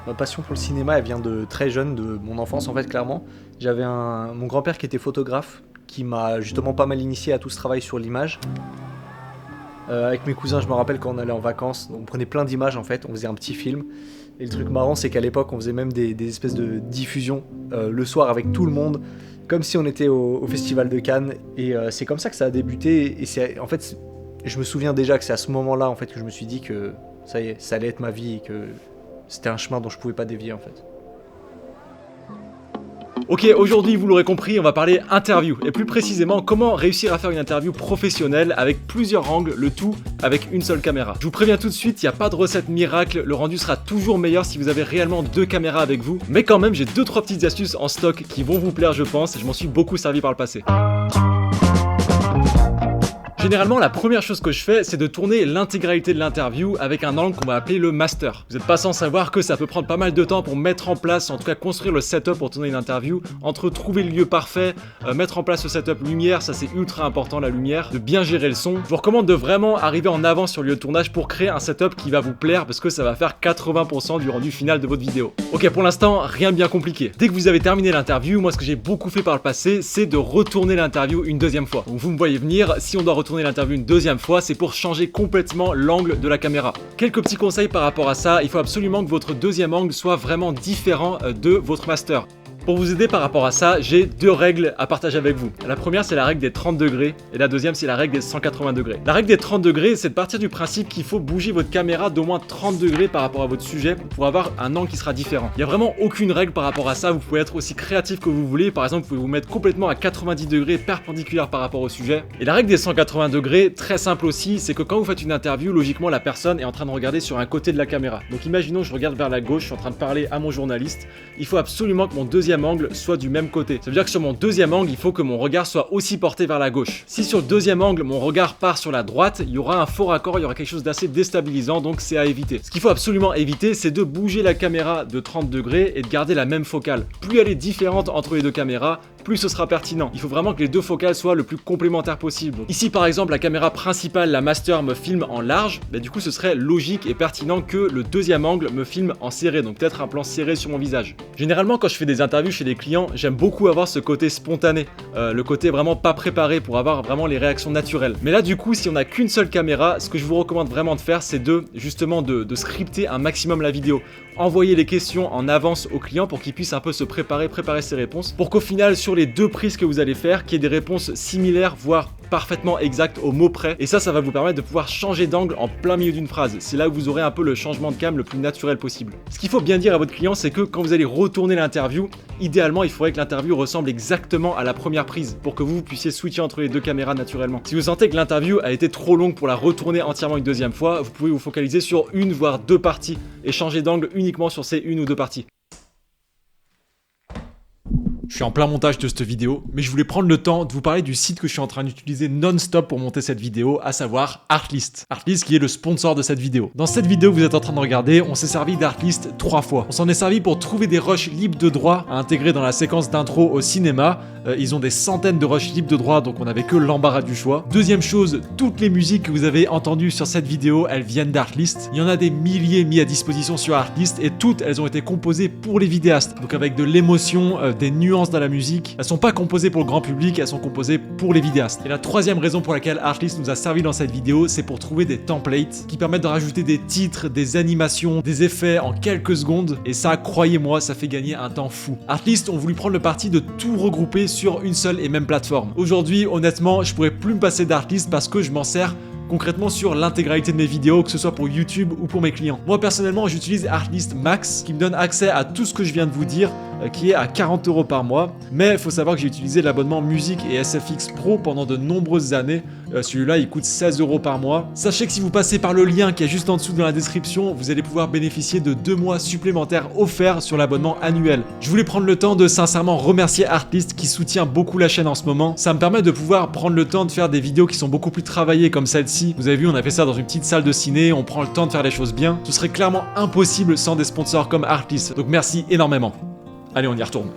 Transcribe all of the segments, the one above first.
Ma passion pour le cinéma, elle vient de très jeune, de mon enfance en fait, clairement. J'avais mon grand-père qui était photographe, qui m'a justement pas mal initié à tout ce travail sur l'image. Avec mes cousins, je me rappelle quand on allait en vacances, on prenait plein d'images en fait, on faisait un petit film. Et le truc marrant, c'est qu'à l'époque, on faisait même des espèces de diffusions le soir avec tout le monde, comme si on était au Festival de Cannes. Et c'est comme ça que ça a débuté. Et en fait, je me souviens déjà que c'est à ce moment-là en fait que je me suis dit que ça y est, ça allait être ma vie et que c'était un chemin dont je pouvais pas dévier en fait. Ok, aujourd'hui vous l'aurez compris, on va parler interview, et plus précisément comment réussir à faire une interview professionnelle avec plusieurs angles, le tout avec une seule caméra. Je vous préviens tout de suite, il n'y a pas de recette miracle, le rendu sera toujours meilleur si vous avez réellement 2 caméras avec vous, mais quand même j'ai 2-3 petites astuces en stock qui vont vous plaire je pense, je m'en suis beaucoup servi par le passé. Généralement, la première chose que je fais, c'est de tourner l'intégralité de l'interview avec un angle qu'on va appeler le master. Vous n'êtes pas sans savoir que ça peut prendre pas mal de temps pour mettre en place, en tout cas construire le setup pour tourner une interview, entre trouver le lieu parfait, mettre en place le setup lumière, ça c'est ultra important la lumière, de bien gérer le son. Je vous recommande de vraiment arriver en avance sur le lieu de tournage pour créer un setup qui va vous plaire parce que ça va faire 80% du rendu final de votre vidéo. Ok, pour l'instant, rien de bien compliqué. Dès que vous avez terminé l'interview, moi ce que j'ai beaucoup fait par le passé, c'est de retourner l'interview une deuxième fois. Donc vous me voyez venir, si on doit retourner l'interview une deuxième fois, c'est pour changer complètement l'angle de la caméra. Quelques petits conseils par rapport à ça, il faut absolument que votre deuxième angle soit vraiment différent de votre master. Pour vous aider par rapport à ça, j'ai 2 règles à partager avec vous. La première, c'est la règle des 30 degrés et la deuxième, c'est la règle des 180 degrés. La règle des 30 degrés, c'est de partir du principe qu'il faut bouger votre caméra d'au moins 30 degrés par rapport à votre sujet pour avoir un angle qui sera différent. Il n'y a vraiment aucune règle par rapport à ça, vous pouvez être aussi créatif que vous voulez. Par exemple, vous pouvez vous mettre complètement à 90 degrés perpendiculaire par rapport au sujet. Et la règle des 180 degrés, très simple aussi, c'est que quand vous faites une interview, logiquement, la personne est en train de regarder sur un côté de la caméra. Donc imaginons, je regarde vers la gauche, je suis en train de parler à mon journaliste. Il faut absolument que mon deuxième angle soit du même côté. Ça veut dire que sur mon deuxième angle, il faut que mon regard soit aussi porté vers la gauche. Si sur le deuxième angle, mon regard part sur la droite, il y aura un faux raccord, il y aura quelque chose d'assez déstabilisant, donc c'est à éviter. Ce qu'il faut absolument éviter, c'est de bouger la caméra de 30 degrés et de garder la même focale. Plus elle est différente entre les 2 caméras, plus ce sera pertinent. Il faut vraiment que les 2 focales soient le plus complémentaires possible. Donc, ici par exemple, la caméra principale, la master, me filme en large, du coup ce serait logique et pertinent que le deuxième angle me filme en serré, donc peut-être un plan serré sur mon visage. Généralement quand je fais des interviews chez des clients, j'aime beaucoup avoir ce côté spontané, le côté vraiment pas préparé pour avoir vraiment les réactions naturelles. Mais là du coup, si on n'a qu'une seule caméra, ce que je vous recommande vraiment de faire, c'est justement de scripter un maximum la vidéo. Envoyer les questions en avance au client pour qu'il puisse un peu se préparer ses réponses, pour qu'au final sur les 2 prises que vous allez faire, qu'il y ait des réponses similaires, voire parfaitement exactes au mot près. Et ça va vous permettre de pouvoir changer d'angle en plein milieu d'une phrase. C'est là où vous aurez un peu le changement de cam le plus naturel possible. Ce qu'il faut bien dire à votre client, c'est que quand vous allez retourner l'interview, idéalement il faudrait que l'interview ressemble exactement à la première prise pour que vous puissiez switcher entre les 2 caméras naturellement. Si vous sentez que l'interview a été trop longue pour la retourner entièrement une deuxième fois, vous pouvez vous focaliser sur 1 voire 2 parties et changer d'angle uniquement sur ces 1 ou 2 parties. Je suis en plein montage de cette vidéo, mais je voulais prendre le temps de vous parler du site que je suis en train d'utiliser non-stop pour monter cette vidéo, à savoir Artlist. Artlist qui est le sponsor de cette vidéo. Dans cette vidéo que vous êtes en train de regarder, on s'est servi d'Artlist 3 fois. On s'en est servi pour trouver des rushs libres de droit à intégrer dans la séquence d'intro au cinéma. Ils ont des centaines de rushs libres de droit, donc on n'avait que l'embarras du choix. Deuxième chose, toutes les musiques que vous avez entendues sur cette vidéo, elles viennent d'Artlist. Il y en a des milliers mis à disposition sur Artlist et toutes elles ont été composées pour les vidéastes. Donc avec de l'émotion, des nuances dans la musique. Elles sont pas composées pour le grand public, elles sont composées pour les vidéastes. Et la troisième raison pour laquelle Artlist nous a servi dans cette vidéo, c'est pour trouver des templates qui permettent de rajouter des titres, des animations, des effets en quelques secondes. Et ça, croyez-moi, ça fait gagner un temps fou. Artlist ont voulu prendre le parti de tout regrouper sur une seule et même plateforme. Aujourd'hui, honnêtement, je pourrais plus me passer d'Artlist parce que je m'en sers concrètement sur l'intégralité de mes vidéos, que ce soit pour YouTube ou pour mes clients. Moi personnellement, j'utilise Artlist Max qui me donne accès à tout ce que je viens de vous dire, qui est à 40 € par mois. Mais il faut savoir que j'ai utilisé l'abonnement musique et SFX Pro pendant de nombreuses années. Celui-là, il coûte 16 € par mois. Sachez que si vous passez par le lien qui est juste en dessous dans la description, vous allez pouvoir bénéficier de 2 mois supplémentaires offerts sur l'abonnement annuel. Je voulais prendre le temps de sincèrement remercier Artlist qui soutient beaucoup la chaîne en ce moment. Ça me permet de pouvoir prendre le temps de faire des vidéos qui sont beaucoup plus travaillées comme celle-ci. Vous avez vu, on a fait ça dans une petite salle de ciné, on prend le temps de faire les choses bien. Ce serait clairement impossible sans des sponsors comme Artlist. Donc merci énormément. Allez, on y retourne.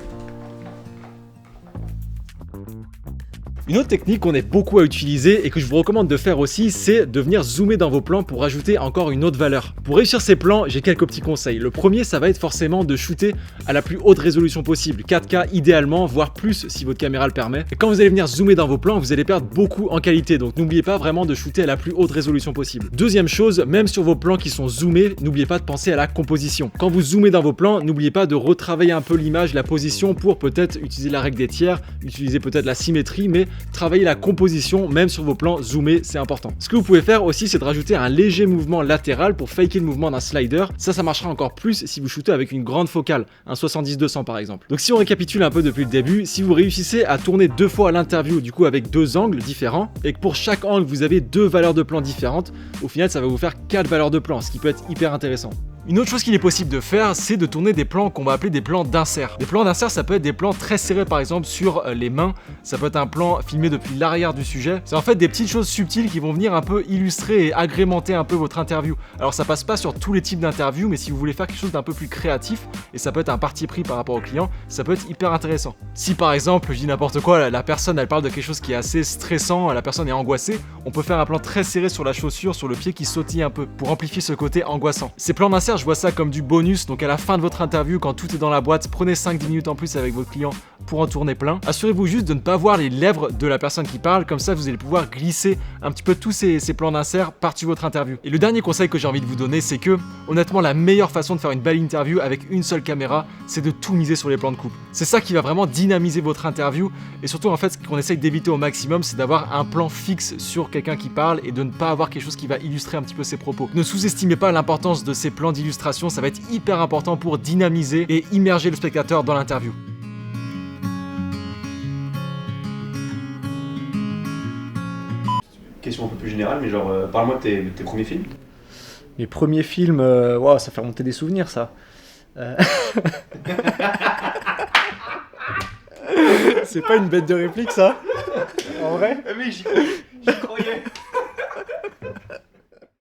Une autre technique qu'on est beaucoup à utiliser et que je vous recommande de faire aussi, c'est de venir zoomer dans vos plans pour ajouter encore une autre valeur. Pour réussir ces plans, j'ai quelques petits conseils. Le premier, ça va être forcément de shooter à la plus haute résolution possible, 4K idéalement, voire plus si votre caméra le permet. Et quand vous allez venir zoomer dans vos plans, vous allez perdre beaucoup en qualité, donc n'oubliez pas vraiment de shooter à la plus haute résolution possible. Deuxième chose, même sur vos plans qui sont zoomés, n'oubliez pas de penser à la composition. Quand vous zoomez dans vos plans, n'oubliez pas de retravailler un peu l'image, la position pour peut-être utiliser la règle des tiers, utiliser peut-être la symétrie, mais travailler la composition même sur vos plans zoomés, c'est important. Ce que vous pouvez faire aussi, c'est de rajouter un léger mouvement latéral pour faker le mouvement d'un slider. Ça marchera encore plus si vous shootez avec une grande focale, un 70-200 par exemple. Donc si on récapitule un peu depuis le début, si vous réussissez à tourner 2 fois l'interview, du coup avec 2 angles différents, et que pour chaque angle vous avez 2 valeurs de plan différentes, au final ça va vous faire 4 valeurs de plan, ce qui peut être hyper intéressant. Une autre chose qu'il est possible de faire, c'est de tourner des plans qu'on va appeler des plans d'insert. Des plans d'insert, ça peut être des plans très serrés par exemple sur les mains, ça peut être un plan filmé depuis l'arrière du sujet. C'est en fait des petites choses subtiles qui vont venir un peu illustrer et agrémenter un peu votre interview. Alors ça passe pas sur tous les types d'interviews, mais si vous voulez faire quelque chose d'un peu plus créatif, et ça peut être un parti pris par rapport au client, ça peut être hyper intéressant. Si par exemple, je dis n'importe quoi, la personne elle parle de quelque chose qui est assez stressant, la personne est angoissée, on peut faire un plan très serré sur la chaussure, sur le pied qui sautille un peu, pour amplifier ce côté angoissant. Ces plans d'insert, je vois ça comme du bonus, donc à la fin de votre interview, quand tout est dans la boîte, prenez 5-10 minutes en plus avec votre client pour en tourner plein. Assurez-vous juste de ne pas voir les lèvres de la personne qui parle, comme ça vous allez pouvoir glisser un petit peu tous ces plans d'insert par-dessus votre interview. Et le dernier conseil que j'ai envie de vous donner, c'est que honnêtement la meilleure façon de faire une belle interview avec une seule caméra, c'est de tout miser sur les plans de coupe. C'est ça qui va vraiment dynamiser votre interview, et surtout en fait ce qu'on essaye d'éviter au maximum, c'est d'avoir un plan fixe sur quelqu'un qui parle et de ne pas avoir quelque chose qui va illustrer un petit peu ses propos. Ne sous-estimez pas l'importance de ces plans d'illustration, ça va être hyper important pour dynamiser et immerger le spectateur dans l'interview. Question un peu plus générale, mais genre, parle-moi de tes premiers films. Mes premiers films, wow, ça fait remonter des souvenirs ça. C'est pas une bête de réplique ça? En vrai? Ah mais j'y croyais.